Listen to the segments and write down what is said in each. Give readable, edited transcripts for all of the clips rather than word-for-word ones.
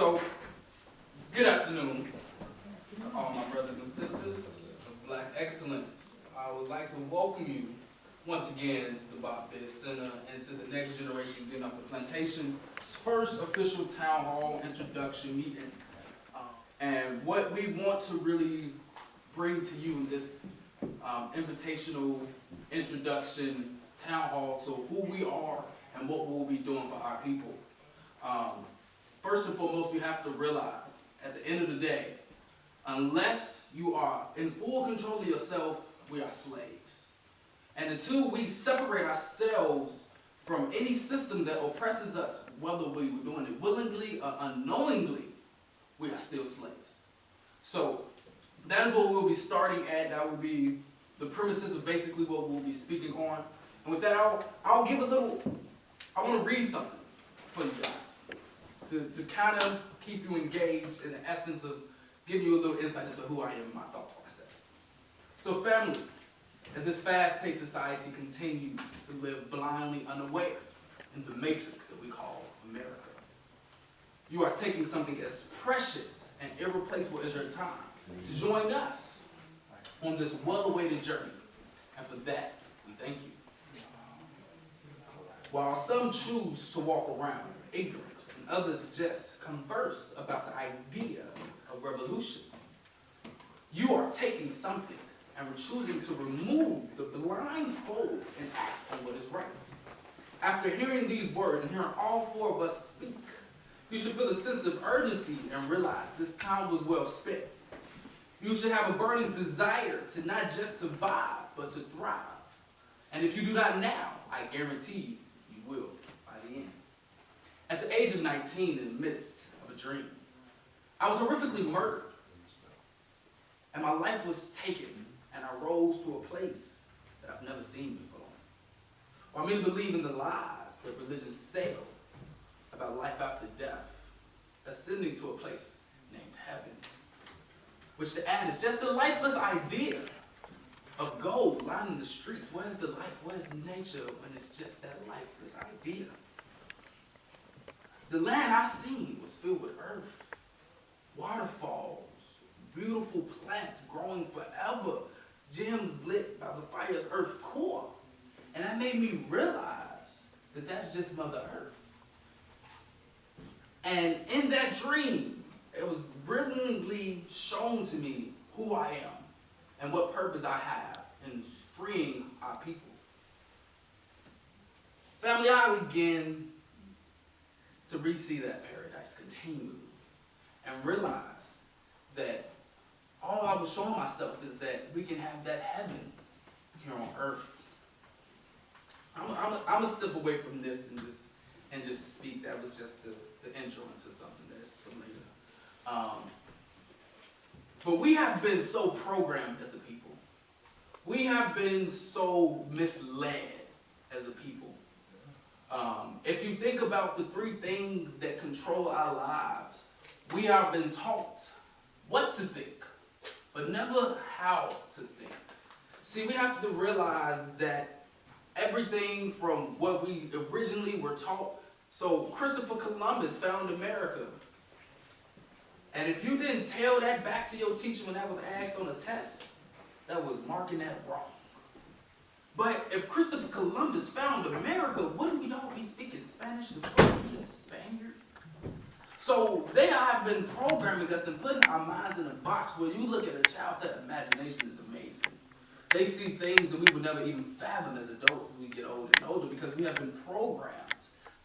So, good afternoon to all my brothers and sisters of Black Excellence. I would like to welcome you once again to the Bob Biz Center and to the Next Generation Getting Off the Plantation's first official town hall introduction meeting. And what we want to really bring to you in this invitational introduction town hall to who we are and what we'll be doing for our people. First and foremost, we have to realize at the end of the day, unless you are in full control of yourself, we are slaves. And until we separate ourselves from any system that oppresses us, whether we were doing it willingly or unknowingly, we are still slaves. So that is what we'll be starting at. That will be the premises of basically what we'll be speaking on. And with that, I'll give a little, I want to read something for you guys to kind of keep you engaged in the essence of giving you a little insight into who I am in my thought process. So family, as this fast-paced society continues to live blindly unaware in the matrix that we call America, you are taking something as precious and irreplaceable as your time to join us on this well-awaited journey. And for that, we thank you. While some choose to walk around ignorant and others just converse about the idea of revolution, you are taking something and we're choosing to remove the blindfold and act on what is right. After hearing these words and hearing all four of us speak, you should feel a sense of urgency and realize this time was well spent. You should have a burning desire to not just survive, but to thrive. And if you do not now, I guarantee you will by the end. At the age of 19, in the midst of a dream, I was horrifically murdered. And my life was taken, and I rose to a place that I've never seen before. Or many believe in the lies that religion sell about life after death, ascending to a place named heaven, which to add is just a lifeless idea of gold lining the streets. What is the life? What is nature when it's just that lifeless idea? The land I seen was filled with earth, waterfalls, beautiful plants growing forever, gems lit by the fire's earth core. And that made me realize that that's just Mother Earth. And in that dream, it was brilliantly shown to me who I am and what purpose I have in freeing our people. Family, I begin to re-see that paradise continually and realize that all I was showing myself is that we can have that heaven here on earth. I'm gonna step away from this and just speak. That was just the intro into something that's for later. But we have been so programmed as a people. We have been so misled as a people. If you think about the three things that control our lives, we have been taught what to think, but never how to think. See, we have to realize that everything from what we originally were taught. So Christopher Columbus found America. And if you didn't tell that back to your teacher when that was asked on a test, that was marking that wrong. But if Christopher Columbus found America, wouldn't we all be speaking Spanish as well? Be a Spaniard? So they have been programming us and putting our minds in a box where you look at a child, that imagination is amazing. They see things that we would never even fathom as adults as we get older and older because we have been programmed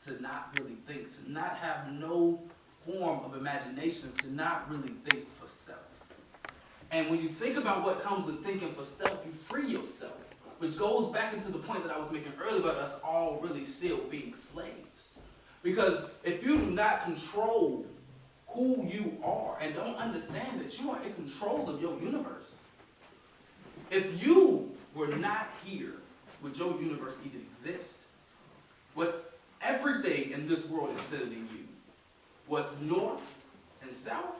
to not really think, to not have no form of imagination, to not really think for self. And when you think about what comes with thinking for self, you free yourself, which goes back into the point that I was making earlier about us all really still being slaves. Because if you do not control who you are and don't understand that you are in control of your universe, if you were not here, would your universe even exist? Everything in this world is centered in you. What's north and south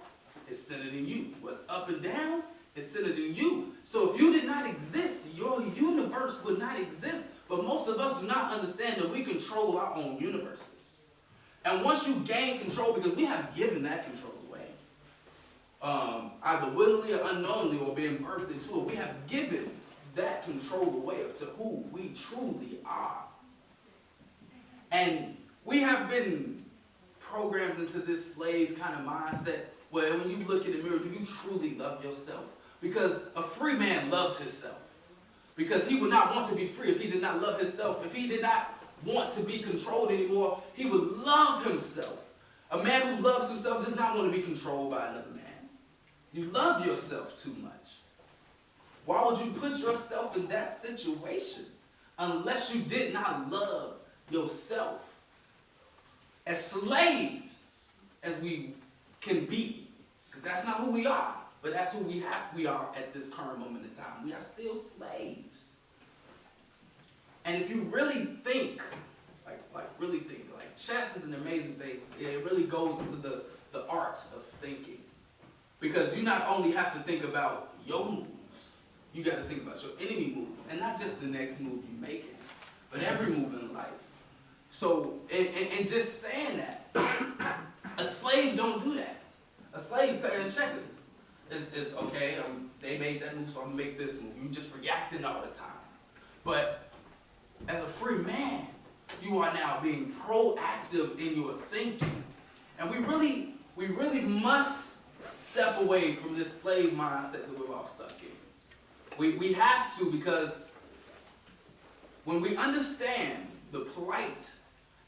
is centered in you. What's up and down is centered in you. So if you did not exist, your universe would not exist. But most of us do not understand that we control our own universes. And once you gain control, because we have given that control away, either willingly or unknowingly or being birthed into it, we have given that control away to who we truly are. And we have been programmed into this slave kind of mindset where when you look in the mirror, do you truly love yourself? Because a free man loves himself. Because he would not want to be free if he did not love himself. If he did not want to be controlled anymore, he would love himself. A man who loves himself does not want to be controlled by another man. You love yourself too much. Why would you put yourself in that situation unless you did not love yourself? As slaves as we can be, because that's not who we are, but that's who we are at this current moment in time. We are still slaves. And if you really think, like chess is an amazing thing. It really goes into the art of thinking. Because you not only have to think about your moves, you got to think about your enemy moves. And not just the next move you make it, but every move in life. So, and just saying that, a slave don't do that. A slave playing checkers is okay, they made that move, so I'm going to make this move. You just reacting all the time. But as a free man, you are now being proactive in your thinking. And we really must step away from this slave mindset that we're all stuck in. We have to, because when we understand the plight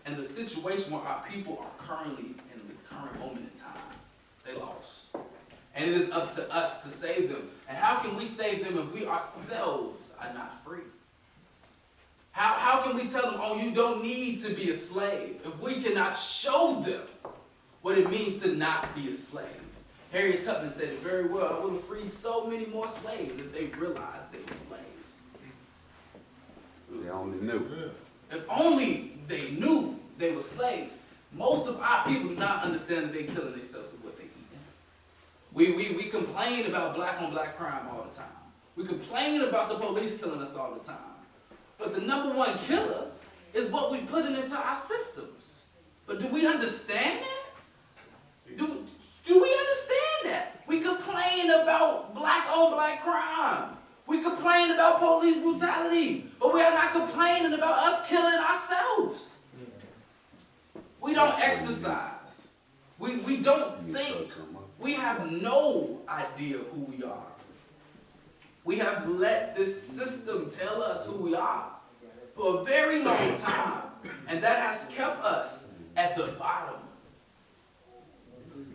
and the situation where our people are currently in this current moment in time, they lost. And it is up to us to save them. And how can we save them if we ourselves are not free? How can we tell them, oh, you don't need to be a slave, if we cannot show them what it means to not be a slave? Harriet Tubman said it very well. I would have freed so many more slaves if they realized they were slaves. They only knew. If only they knew they were slaves. Most of our people do not understand that they're killing themselves with what they're eating. We complain about black on black crime all the time. We complain about the police killing us all the time. But the number one killer is what we're putting into our systems. But do we understand that? Do we understand that? We complain about black on black crime. We complain about police brutality. But we are not complaining about us killing ourselves. We don't exercise. We don't think. We have no idea of who we are. We have let this system tell us who we are for a very long time. And that has kept us at the bottom.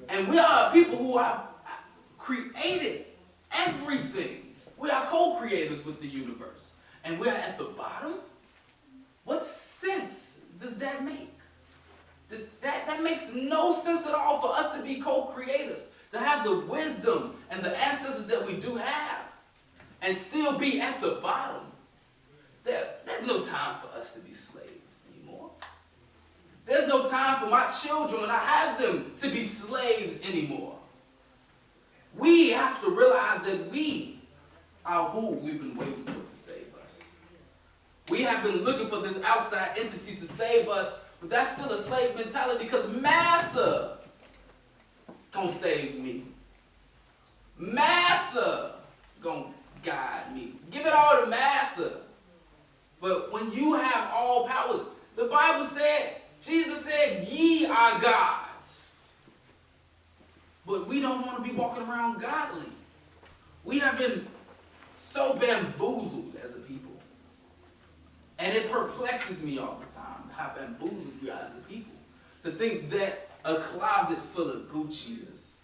And we are people who have created everything. We are co-creators with the universe. And we are at the bottom? What sense does that make? That makes no sense at all for us to be co-creators, to have the wisdom and the ancestors that we do have, and still be at the bottom. There's no time for us to be slaves anymore. There's no time for my children, when I have them, to be slaves anymore. We have to realize that we are who we've been waiting for to save us. We have been looking for this outside entity to save us, but that's still a slave mentality, because Massa gonna save me. Massa gonna guide me. Give it all to Massa. But when you have all powers, the Bible said, Jesus said, ye are gods. But we don't want to be walking around godly. We have been so bamboozled as a people. And it perplexes me all the time how bamboozled we are as a people. To think that a closet full of Gucci is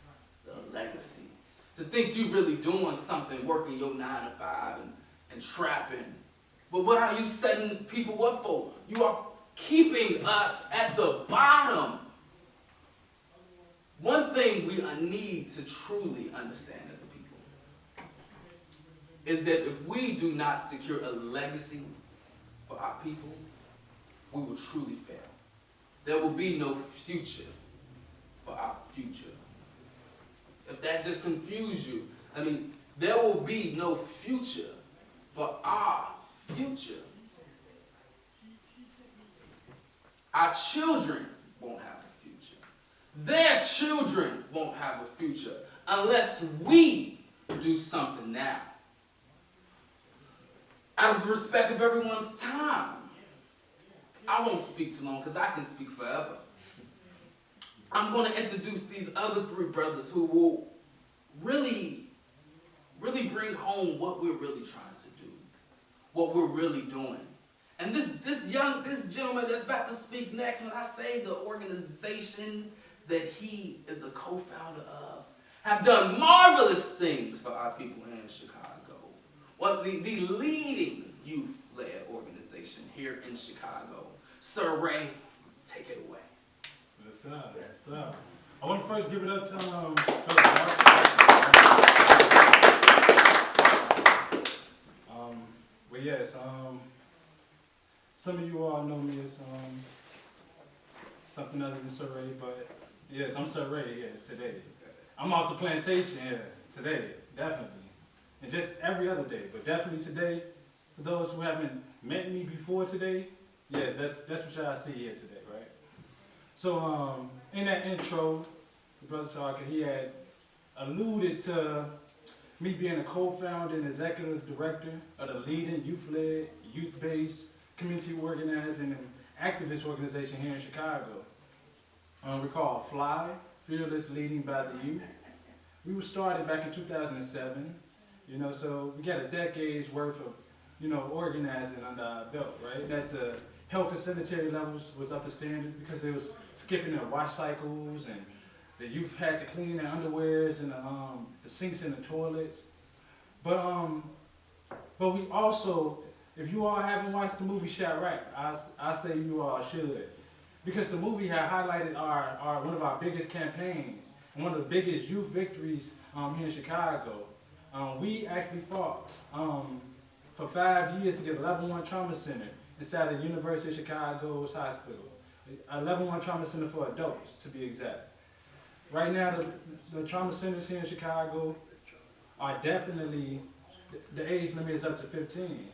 a legacy. To think you really doing something, working your 9 to 5 and trapping. But what are you setting people up for? You are keeping us at the bottom. One thing we need to truly understand as a people is that if we do not secure a legacy for our people, we will truly fail. There will be no future for our future. If that just confused you, there will be no future for our future. Our children won't have a Their children won't have a future unless we do something now. Out of the respect of everyone's time, I won't speak too long because I can speak forever. I'm going to introduce these other three brothers who will really bring home what we're really trying to do, what we're really doing. And this gentleman that's about to speak next, when I say the organization that he is a co-founder of, have done marvelous things for our people here in Chicago. Well, the leading youth-led organization here in Chicago. Sir Ray, take it away. Yes, sir. Yes, sir. I want to first give it up to but yes, some of you all know me as something other than Sir Ray, but yes, I'm Sir Ray here today. I'm off the plantation here today, definitely. And just every other day, but definitely today, for those who haven't met me before today, yes, that's what y'all see here today, right? So in that intro, the Brother Sharka, he had alluded to me being a co-founder and executive director of the leading youth-led, youth-based, community organizing and activist organization here in Chicago. We call FLY, Fearless Leading by the Youth. We were started back in 2007, so we got a decade's worth of, organizing under our belt, right? That the health and sanitary levels was up to standard because it was skipping their wash cycles, and the youth had to clean their underwears and the sinks in the toilets. But we also, if you all haven't watched the movie Shot Right, I say you all should, because the movie had highlighted one of our biggest campaigns and one of the biggest youth victories here in Chicago. We actually fought for 5 years to get a level 1 trauma center inside the University of Chicago's hospital. A level 1 trauma center for adults, to be exact. Right now, the trauma centers here in Chicago are definitely, the age limit is up to 15.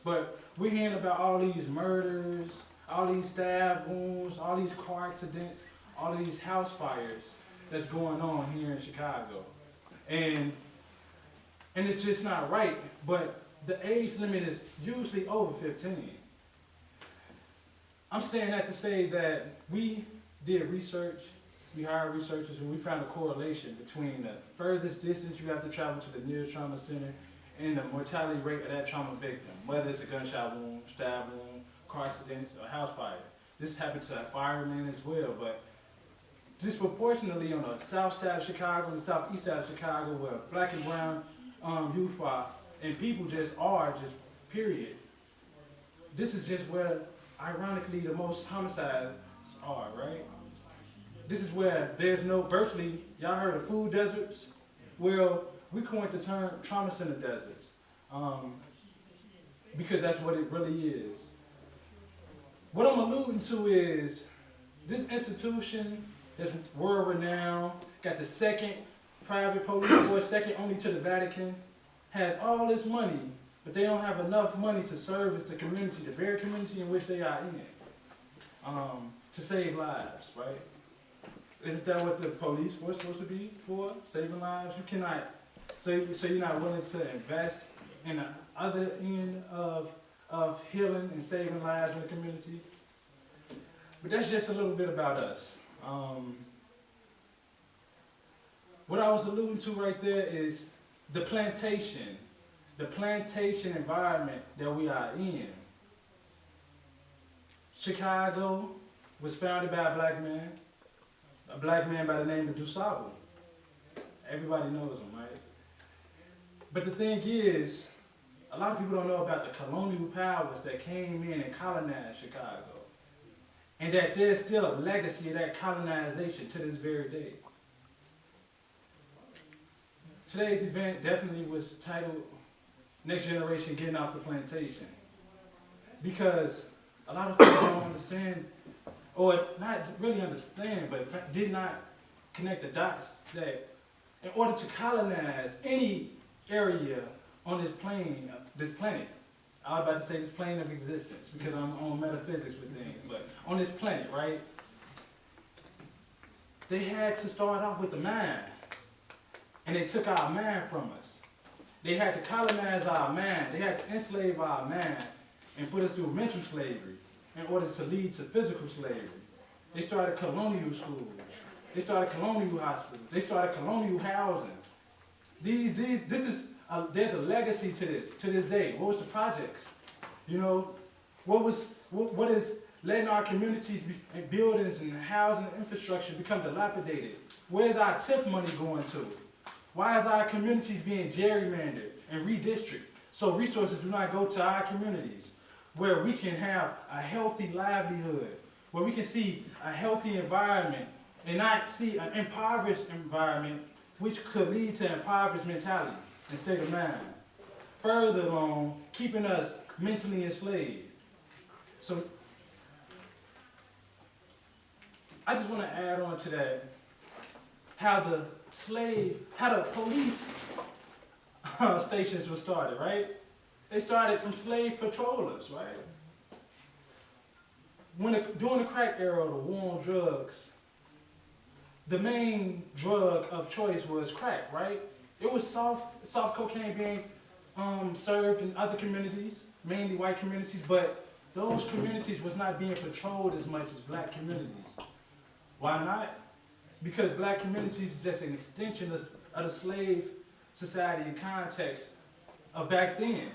But we're hearing about all these murders, all these stab wounds, all these car accidents, all these house fires that's going on here in Chicago. And it's just not right, but the age limit is usually over 15. I'm saying that to say that we did research, we hired researchers, and we found a correlation between the furthest distance you have to travel to the nearest trauma center and the mortality rate of that trauma victim, whether it's a gunshot wound, stab wound, car accidents, or house fire. This happened to firemen as well, but disproportionately on the south side of Chicago and the southeast side of Chicago, where black and brown youth are, and people just are, period. This is just where, ironically, the most homicides are, right? This is where there's no, virtually, y'all heard of food deserts? Well, we coined the term trauma center deserts, because that's what it really is. What I'm alluding to is, this institution that's world renowned, got the second private police force, second only to the Vatican, has all this money, but they don't have enough money to service the community, the very community in which they are in, to save lives, right? Isn't that what the police force is supposed to be for? Saving lives? You cannot, so you're not willing to invest in the other end of healing and saving lives in the community? But that's just a little bit about us. What I was alluding to right there is the plantation environment that we are in. Chicago was founded by a black man by the name of DuSable. Everybody knows him, right? But the thing is, a lot of people don't know about the colonial powers that came in and colonized Chicago. And that there's still a legacy of that colonization to this very day. Today's event definitely was titled Next Generation Getting Off the Plantation. Because a lot of people don't understand, or not really understand, but did not connect the dots that in order to colonize any area on this plane, this planet, I was about to say this plane of existence because I'm on metaphysics with things, but on this planet, right? they had to start off with the mind. And they took our mind from us. They had to colonize our mind. They had to enslave our mind and put us through mental slavery in order to lead to physical slavery. They started colonial schools. They started colonial hospitals. They started colonial housing. There's a legacy to this day. What was the projects? You know, what is letting our communities and buildings and housing infrastructure become dilapidated? Where's our TIF money going to? Why is our communities being gerrymandered and redistricted so resources do not go to our communities, where we can have a healthy livelihood, where we can see a healthy environment and not see an impoverished environment which could lead to impoverished mentality and state of mind, further on keeping us mentally enslaved. So I just want to add on to that how the police stations were started, right? They started from slave patrollers, right? During the crack era, the war on drugs, the main drug of choice was crack, right? It was soft cocaine being served in other communities, mainly white communities, but those communities was not being patrolled as much as black communities. Why not? Because black communities is just an extension of the slave society and context of back then,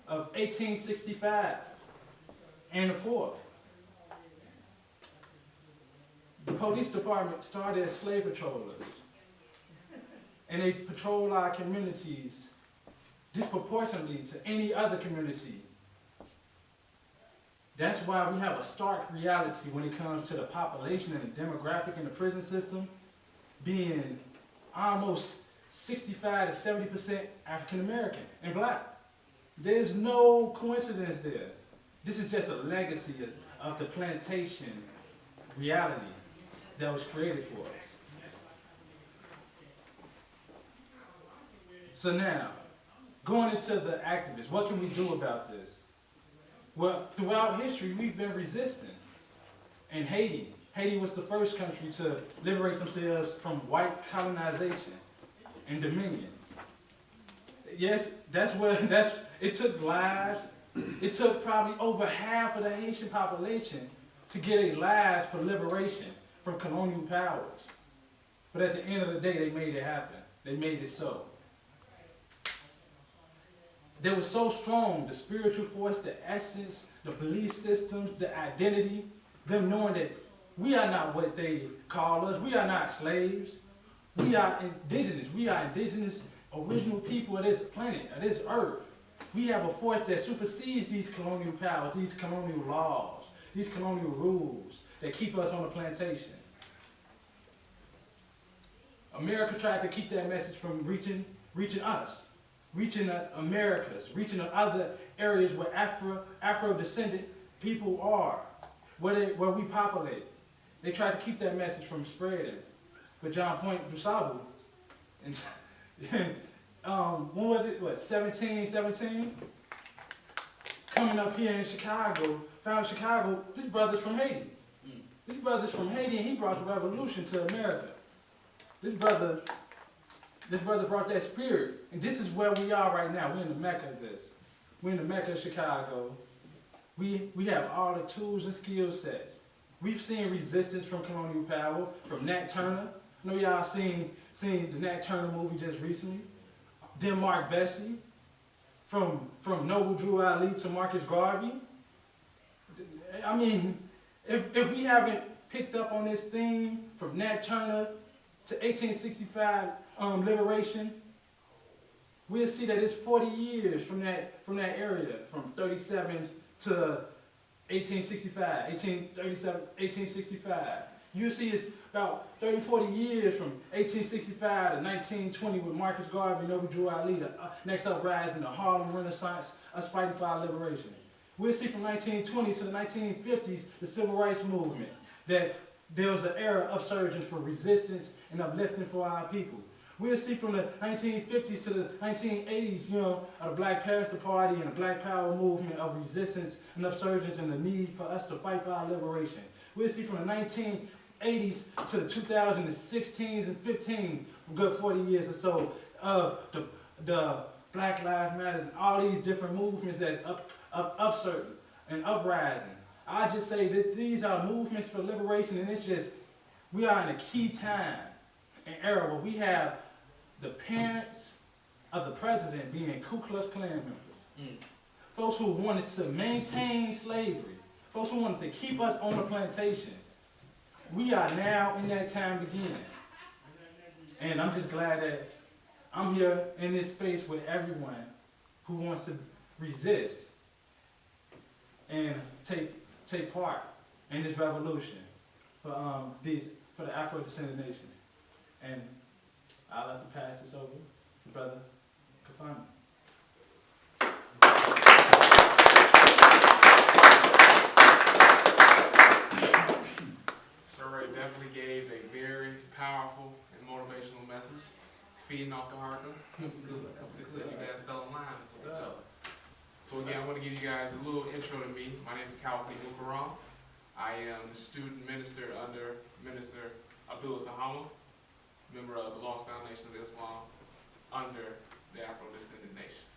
of 1865 and the forth. The police department started as slave patrollers, and they patrol our communities disproportionately to any other community. That's why we have a stark reality when it comes to the population and the demographic in the prison system being almost 65 to 70% African American and black. There's no coincidence there. This is just a legacy of the plantation reality that was created for us. So now, going into the activists, what can we do about this? Well, throughout history, we've been resisting. In Haiti was the first country to liberate themselves from white colonization and dominion. Yes, it took lives. It took probably over half of the Haitian population to get a lives for liberation from colonial powers. But at the end of the day, they made it happen. They made it so. They were so strong, the spiritual force, the essence, the belief systems, the identity, them knowing that we are not what they call us. We are not slaves. We are indigenous. We are indigenous, original people of this planet, of this earth. We have a force that supersedes these colonial powers, these colonial laws, these colonial rules that keep us on the plantation. America tried to keep that message from reaching us, reaching the Americas, reaching the other areas where Afrodescendant people are, where we populate. They tried to keep that message from spreading. But John Point DuSable, and when was it, 1717? Coming up here in Chicago, found Chicago, this brother's from Haiti. This brother's from Haiti, and he brought the revolution to America. This brother brought that spirit. And this is where we are right now. We're in the Mecca of this. We're in the Mecca of Chicago. We have all the tools and skill sets. We've seen resistance from colonial power, from Nat Turner. I know y'all seen the Nat Turner movie just recently. Then Mark Vesey, from Noble Drew Ali to Marcus Garvey. I mean, if we haven't picked up on this theme from Nat Turner to 1865 liberation, we'll see that it's 40 years from that area, from 37 to 1865, 1865. You see it's about 30, 40 years from 1865 to 1920 with Marcus Garvey and Noble Drew Ali, the next uprising, the Harlem Renaissance, us fighting for our liberation. We'll see from 1920 to the 1950s, the Civil Rights Movement, that there was an era of surgence for resistance and uplifting for our people. We'll see from the 1950s to the 1980s, of the Black Panther Party and the Black Power movement of resistance and upsurgence and the need for us to fight for our liberation. We'll see from the 80s to the 2016s and 15, good 40 years or so of the Black Lives Matter and all these different movements that's upsurging and uprising. I just say that these are movements for liberation, and it's just, we are in a key time and era where we have the parents of the president being Ku Klux Klan members. Folks who wanted to maintain slavery, folks who wanted to keep us on the plantation. We are now in that time again. And I'm just glad that I'm here in this space with everyone who wants to resist and take part in this revolution for the Afrodescendant nation. And I'd like to pass this over to Brother Kafani. Sir Ray definitely gave a very powerful and motivational message, feeding off the heart. It was good. Just so you guys fell in line with each other. So again, I want to give you guys a little intro to me. My name is Kalki Mukaram. I am the student minister under Minister Abdullah Tahama, member of the Lost Foundation of Islam under the Afrodescendant nation.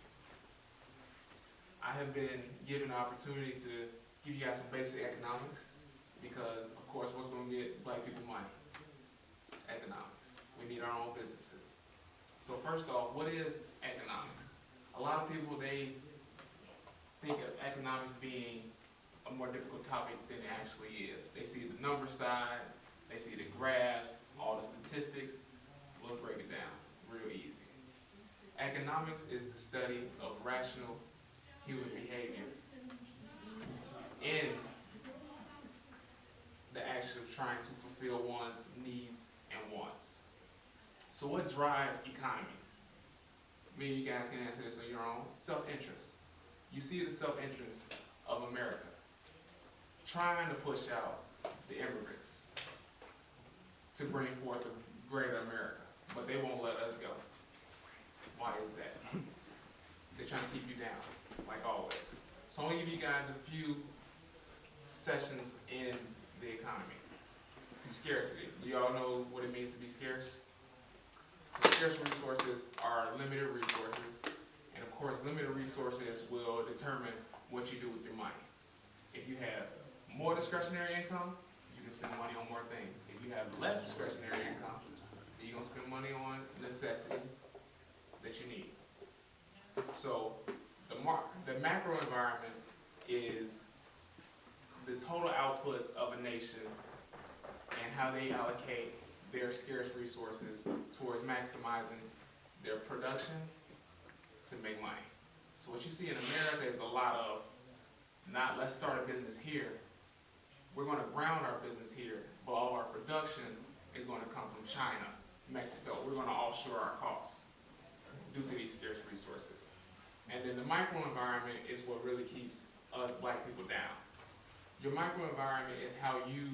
I have been given the opportunity to give you guys some basic economics because, of course, what's going to get black people money? Economics. We need our own businesses. So first off, what is economics? A lot of people, they think of economics being a more difficult topic than it actually is. They see the number side, they see the graphs, all the statistics. Let's break it down real easy. Economics is the study of rational human behavior in the action of trying to fulfill one's needs and wants. So what drives economies? Maybe you guys can answer this on your own. Self-interest. You see the self-interest of America trying to push out the immigrants to bring forth a greater America, but they won't let us go. Why is that? They're trying to keep you down, like always. So I'm gonna give you guys a few sessions in the economy. Scarcity. You all know what it means to be scarce? So scarce resources are limited resources, and of course limited resources will determine what you do with your money. If you have more discretionary income, you can spend money on more things. If you have less discretionary income, you're gonna spend money on necessities that you need. So the macro environment is the total outputs of a nation and how they allocate their scarce resources towards maximizing their production to make money. So what you see in America is a lot of, not let's start a business here, we're going to ground our business here, but all our production is going to come from China, Mexico. We're going to offshore our costs due to these scarce resources. And then the microenvironment is what really keeps us black people down. Your microenvironment is how you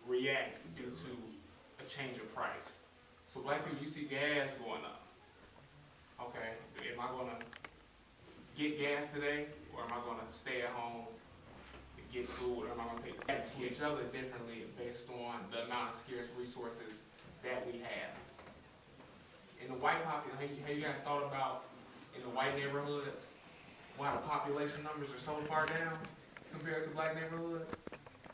react due to a change of price. So black people, you see gas going up. Okay, am I going to get gas today, or am I going to stay at home and get food, or am I going to take the to each other differently based on the amount of scarce resources that we have? In the white population, have you guys thought about in the white neighborhoods why the population numbers are so far down compared to black neighborhoods?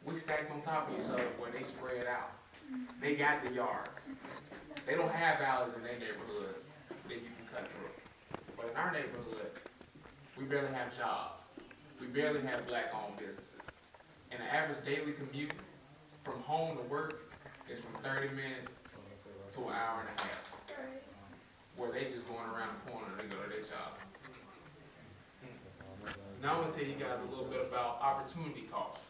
We stacked on top of each other where they spread out. They got the yards. They don't have alleys in their neighborhoods that you can cut through. But in our neighborhood, we barely have jobs. We barely have black-owned businesses. And the average daily commute from home to work is from 30 minutes to an hour and a half, where they just going around the corner and they go to their job. So now I'm going to tell you guys a little bit about opportunity costs.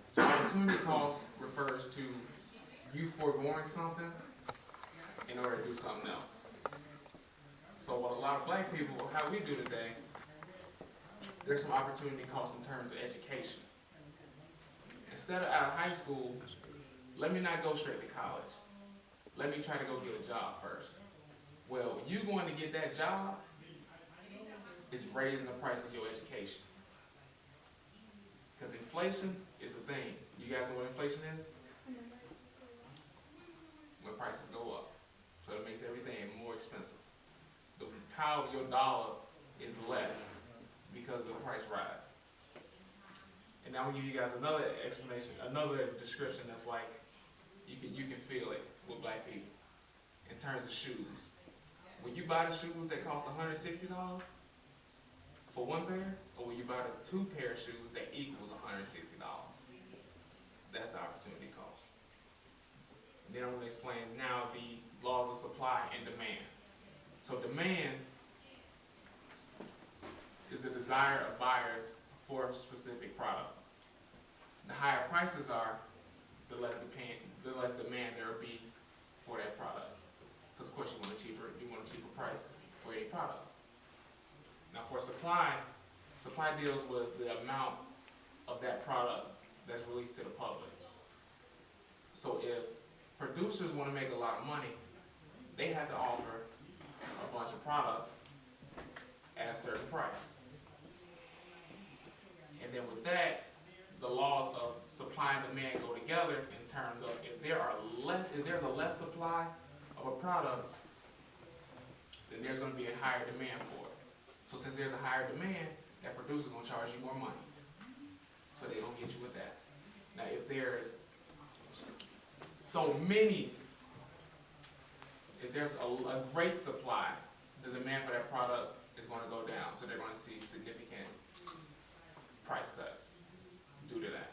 So opportunity cost refers to you foregoing something in order to do something else. So what a lot of black people, how we do today, there's some opportunity costs in terms of education. Instead of out of high school, let me not go straight to college. Let me try to go get a job first. Well, you going to get that job is raising the price of your education. Because inflation is a thing. You guys know what inflation is? prices go up. So it makes everything more expensive. The power of your dollar is less because of the price rise. And now I'm gonna give you guys another explanation, another description that's like, you can feel it with black people in terms of shoes. When you buy the shoes that cost $160 for one pair, or when you buy the 2 pair of shoes that equals $160, that's the opportunity cost. And then I'm gonna explain now the laws of supply and demand. So demand is the desire of buyers for a specific product. The higher prices are, the less demand there will be for that product. Because of course you want a cheaper price for any product. Now for supply deals with the amount of that product that's released to the public. So if producers want to make a lot of money, they have to offer a bunch of products at a certain price. And then with that, the laws of supply and demand go together in terms of if there's a less supply of a product, then there's going to be a higher demand for it. So since there's a higher demand, that producer's going to charge you more money. So they don't get you with that. Now if there's so many, if there's a great supply, the demand for that product is going to go down. So they're going to see significant price cuts due to that.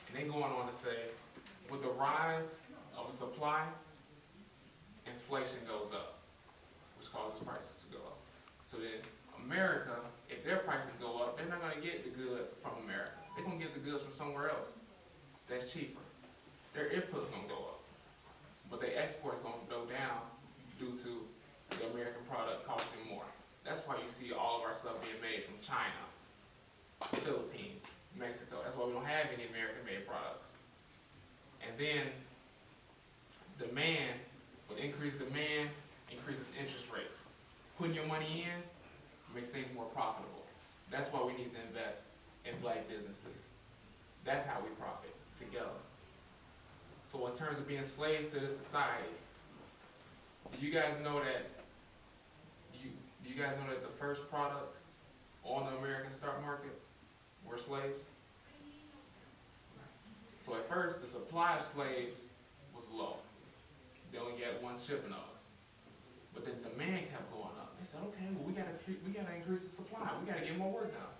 And then going on to say, with the rise of a supply, inflation goes up, which causes prices to go up. So then America, if their prices go up, they're not going to get the goods from America. They're going to get the goods from somewhere else that's cheaper. Their input's going to go up, but their export's going to go down due to the American product costing more. That's why you see all of our stuff being made from China, Philippines, Mexico. That's why we don't have any American-made products. And then demand, with increased demand, increases interest rates. Putting your money in makes things more profitable. That's why we need to invest in black businesses. That's how we profit together. So in terms of being slaves to this society, do you guys know that the first product on the American stock market were slaves? So at first, the supply of slaves was low. They only got one shipping of us. But then demand kept going up. They said, okay, well, we gotta increase the supply. We gotta get more work done.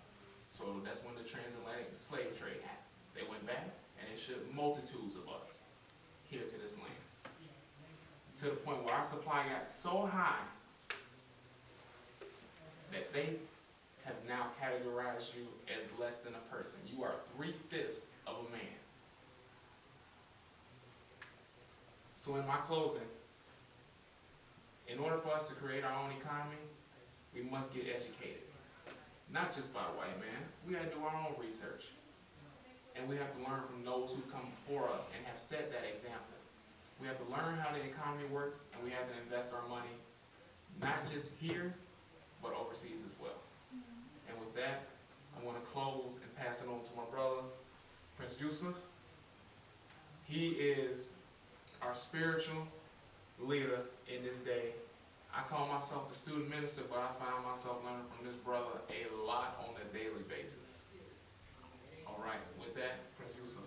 So that's when the transatlantic slave trade happened. They went back and they shipped multitudes of us here to this land. To the point where our supply got so high that they have now categorized you as less than a person. You are 3/5 of a man. So in my closing, in order for us to create our own economy, we must get educated. Not just by a white man. We gotta do our own research. And we have to learn from those who come before us and have set that example. We have to learn how the economy works, and we have to invest our money, not just here, but overseas as well. And with that, I want to close and pass it on to my brother, Prince Yusuf. He is our spiritual leader in this day. I call myself the student minister, but I find myself learning from this brother a lot on a daily basis. All right, with that, Prince Yusuf.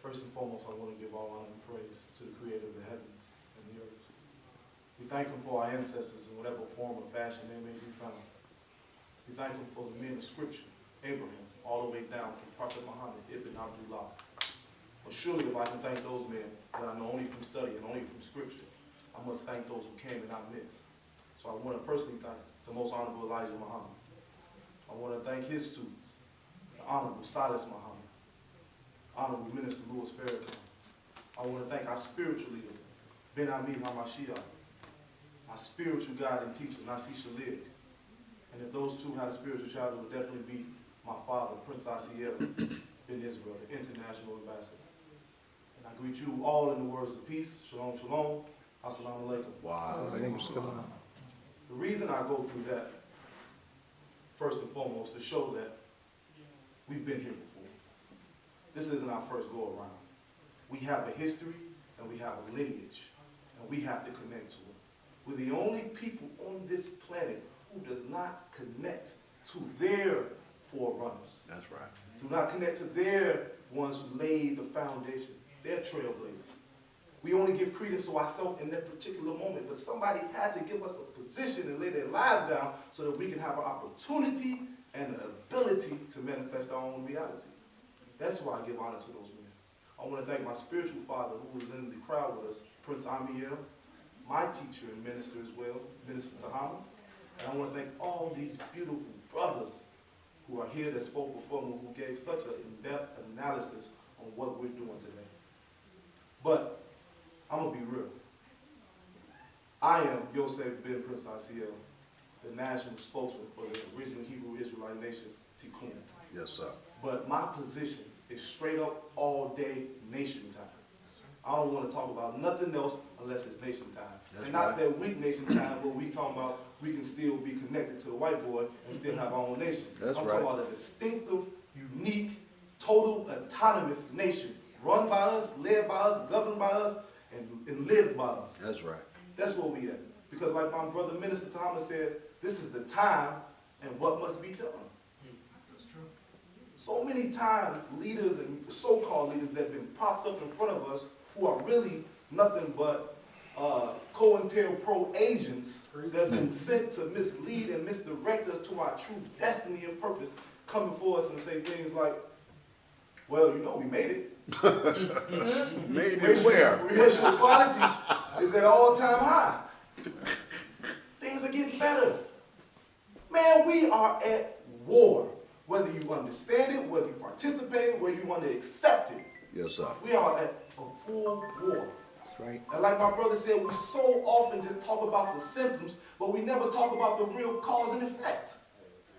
First and foremost, I want to give all honor and praise to the Creator of the heavens and the earth. We thank Him for our ancestors in whatever form or fashion they may be found. We thank Him for the men of Scripture, Abraham, all the way down to Prophet Muhammad, Ibn Abdullah. But surely if I can thank those men that I know only from study and only from Scripture, I must thank those who came in our midst. So I want to personally thank the Most Honorable Elijah Muhammad. I want to thank his students, the Honorable Silas Muhammad, Honorable Minister Louis Farrakhan. I want to thank our spiritual leader, Ben Ami Hamashiach, our spiritual guide and teacher, Nasi Shalid. And if those two had a spiritual child, it would definitely be my father, Prince Asiel Ben Israel, the international ambassador. And I greet you all in the words of peace. Shalom, shalom. Assalamu alaikum. Wow. Alaikum salam. The reason I go through that, first and foremost, to show that we've been here before. This isn't our first go around. We have a history and we have a lineage, and we have to connect to it. We're the only people on this planet who does not connect to their forerunners. That's right. Do not connect to their ones who laid the foundation, their trailblazers. We only give credence to ourselves in that particular moment, but somebody had to give us a position and lay their lives down so that we can have an opportunity and the ability to manifest our own reality. That's why I give honor to those men. I want to thank my spiritual father who was in the crowd with us, Prince Amiel, my teacher and minister as well, Minister Tahama. And I want to thank all these beautiful brothers who are here that spoke before me, who gave such an in-depth analysis on what we're doing today. But I'm going to be real. I am Yosef Ben Prince Asiel, the national spokesman for the original Hebrew Israelite nation, Tikkun. Yes, sir. But my position is straight up all day nation time. I don't want to talk about nothing else unless it's nation time. That's and not right. that weak nation time where we talking about we can still be connected to the white boy and still have our own nation. That's I'm right. talking about a distinctive, unique, total autonomous nation run by us, led by us, governed by us, and lived by us. That's right. That's where we at. Because like my brother Minister Thomas said, this is the time and what must be done. That's true. So many times, leaders and so-called leaders that have been propped up in front of us who are really nothing but COINTELPRO agents that have been sent to mislead and misdirect us to our true destiny and purpose, come before us and say things like, well, you know, we made it. Made it where? Racial equality is at all-time high. Things are getting better. Man, we are at war. Whether you understand it, whether you participate in, whether you want to accept it. Yes, sir. We are at a full war. That's right. And like my brother said, we so often just talk about the symptoms, but we never talk about the real cause and effect.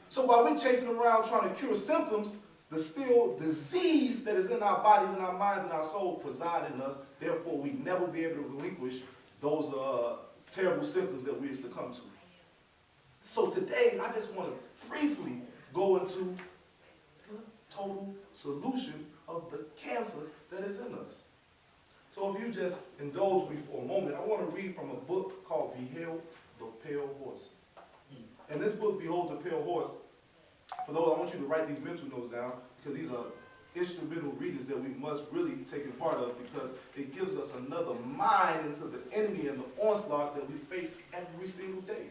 So while we're chasing around trying to cure symptoms, the still disease that is in our bodies, in our minds, and our soul preside in us. Therefore, we never be able to relinquish those terrible symptoms that we succumb to. So today, I just want to briefly go into the total solution of the cancer that is in us. So if you just indulge me for a moment, I want to read from a book called Behold the Pale Horse. And this book, Behold the Pale Horse, for those, I want you to write these mental notes down because these are instrumental readings that we must really take a part of because it gives us another mind into the enemy and the onslaught that we face every single day.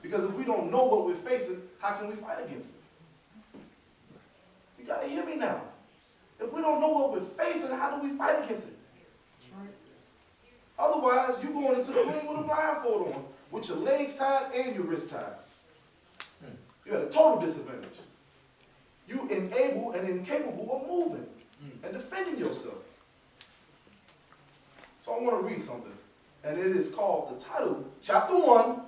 Because if we don't know what we're facing, how can we fight against it? You got to hear me now. If we don't know what we're facing, how do we fight against it? Otherwise, you're going into the ring with a blindfold on, with your legs tied and your wrists tied. You're at a total disadvantage. You unable and incapable of moving and defending yourself. So I want to read something. And it is called, the title, chapter 1,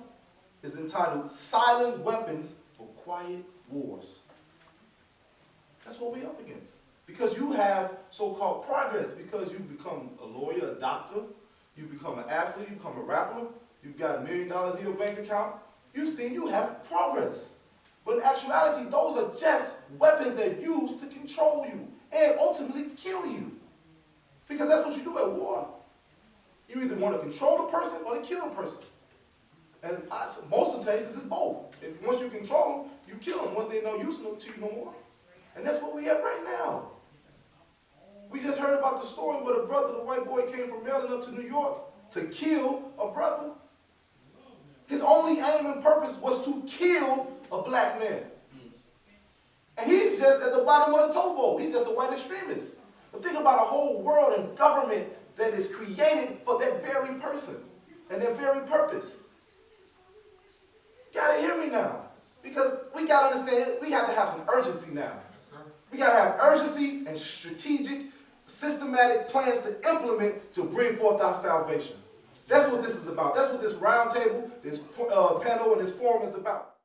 is entitled Silent Weapons for Quiet Wars. That's what we're up against. Because you have so-called progress, because you've become a lawyer, a doctor, you've become an athlete, you've become a rapper, you've got $1 million in your bank account, you've seen you have progress. But in actuality, those are just weapons that are used to control you and ultimately kill you. Because that's what you do at war. You either want to control the person or to kill the person. And most of the cases, it's both. Once you control them, you kill them. Once they're no use to you no more. And that's what we have right now. We just heard about the story where the brother, the white boy, came from Maryland up to New York to kill a brother. His only aim and purpose was to kill a black man. And he's just at the bottom of the towboat. He's just a white extremist. But think about a whole world and government that is created for that very person and that very purpose. You gotta hear me now. Because we gotta understand, we have to have some urgency now. We gotta have urgency and strategic, systematic plans to implement to bring forth our salvation. That's what this is about. That's what this round table, this panel, and this forum is about.